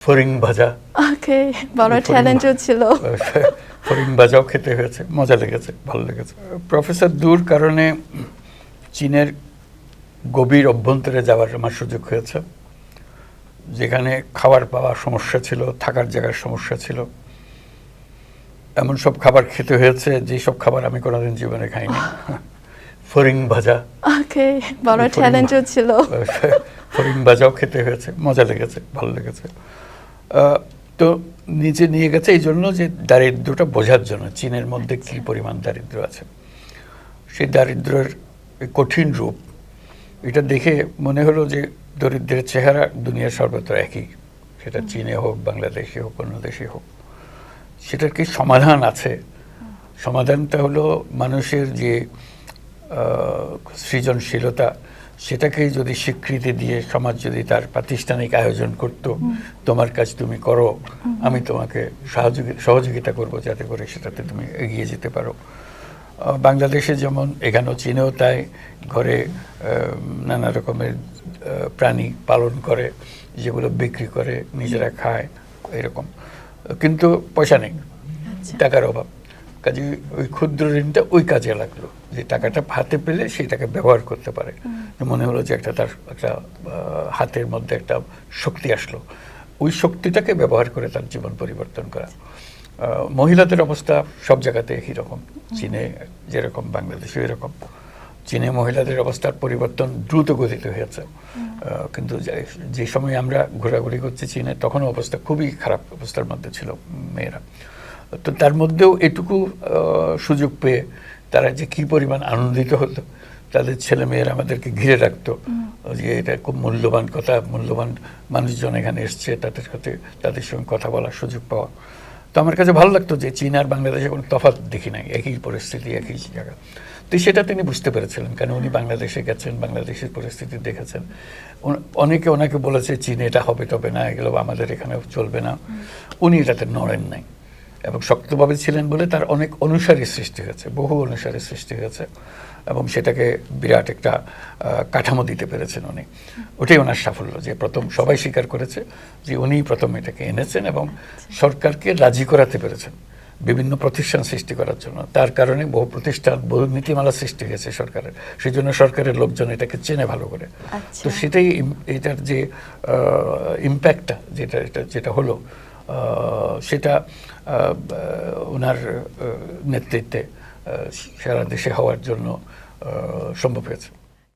ফড়িং ভাজা। ওকে, বড় চ্যালেঞ্জও ছিল। ফড়িং ভাজাও খেতে হয়েছে, মজা লেগেছে, ভালো লেগেছে। প্রফেসর দূর কারণে চীনের গভীর অভ্যন্তরে যাওয়ার আমার সুযোগ হয়েছে, যেখানে খাবার পাওয়ার সমস্যা ছিল, থাকার জায়গার সমস্যা ছিল। এমন সব খাবার খেতে হয়েছে যেসব খাবার আমি কোনোদিন জীবনে খাইনি। ফড়িং ভাজা। ওকে, বড় চ্যালেঞ্জও ছিল। ফড়িং ভাজাও খেতে হয়েছে, মজা লেগেছে, ভালো লেগেছে। তো নিচে নিয়ে গেছে এই জন্য যে দারিদ্র্যটা বোঝার জন্য, চীনের মধ্যে কি পরিমাণ দারিদ্র্য আছে, সেই দারিদ্র্যের কঠিন রূপ এটা দেখে মনে হলো যে দরিদ্রের চেহারা দুনিয়ার সর্বত্র একই, সেটা চীনে হোক, বাংলাদেশে হোক, অন্য দেশে হোক। সেটার কি সমাধান আছে? সমাধানটা হলো মানুষের যে সৃজনশীলতা, সেটাকে যদি স্বীকৃতি দিয়ে সমাজ যদি তার প্রাতিষ্ঠানিক আয়োজন করত, তোমার কাজ তুমি করো, আমি তোমাকে সহযোগিতা করব যাতে করে সেটাতে তুমি এগিয়ে যেতে পারো। বাংলাদেশে যেমন, এখানেও চীনেও তাই, ঘরে নানা রকমের প্রাণী পালন করে, যেগুলো বিক্রি করে, নিজেরা খায়, এরকম। কিন্তু পয়সা নেই, টাকার অভাব। কাজে ওই ক্ষুদ্র ঋণটা ওই কাজে লাগলো, যে টাকাটা হাতে পেলে সেটাকে ব্যবহার করতে পারে। মনে হলো যে তার একটা হাতের মধ্যে একটা শক্তি আসলো, ওই শক্তিটাকে ব্যবহার করে তার জীবন পরিবর্তন করা। মহিলাদের অবস্থা সব জায়গাতে একই রকম, চীনে যেরকম বাংলাদেশে এরকম। চীনে মহিলাদের অবস্থার পরিবর্তন দ্রুত গতিতে হয়েছে, কিন্তু যে সময় আমরা ঘোরাঘুরি করছি চীনে, তখনও অবস্থা খুবই খারাপ অবস্থার মধ্যে ছিল মেয়েরা। তো তার মধ্যেও এটুকু সুযোগ পেয়ে তারা যে কী পরিমাণ আনন্দিত হতো, তাদের ছেলে মেয়েরা আমাদেরকে ঘিরে রাখতো, যে এটা খুব মূল্যবান কথা, মূল্যবান মানুষজন এখানে এসছে, তাদের সঙ্গে কথা বলার সুযোগ পাওয়া। তো আমার কাছে ভালো লাগতো যে চীন আর বাংলাদেশে কোনো তফাৎ দেখি নাই, একই পরিস্থিতি, একই জায়গা। তো সেটা তিনি বুঝতে পেরেছিলেন, কারণ উনি বাংলাদেশে গেছেন, বাংলাদেশের পরিস্থিতি দেখেছেন। অনেকে ওনাকে বলেছে চীনে এটা হবে তবে না, এগুলো আমাদের এখানেও চলবে না। উনি এটাতে নড়েন নাই এবং শক্তভাবে ছিলেন বলে তার অনেক অনুসারী সৃষ্টি হয়েছে, বহু অনুসারী সৃষ্টি হয়েছে, এবং সেটাকে বিরাট একটা কাঠামো দিতে পেরেছেন উনি। ওটাই ওনার সাফল্য, যে প্রথম সবাই স্বীকার করেছে যে উনি প্রথম এটাকে এনেছেন এবং সরকারকে রাজি করাতে পেরেছেন বিভিন্ন প্রতিষ্ঠান সৃষ্টি করার জন্য। তার কারণে বহু প্রতিষ্ঠান, বহু নীতিমালা সৃষ্টি হয়েছে সরকারের, সেই জন্য সরকারের লোকজন এটাকে চেনে ভালো করে। তো সেটাই এটার যে ইম্প্যাক্টটা যেটা হলো, সেটা ওনার নেতৃত্বে সারা দেশে হওয়ার জন্য সম্ভব হয়েছে।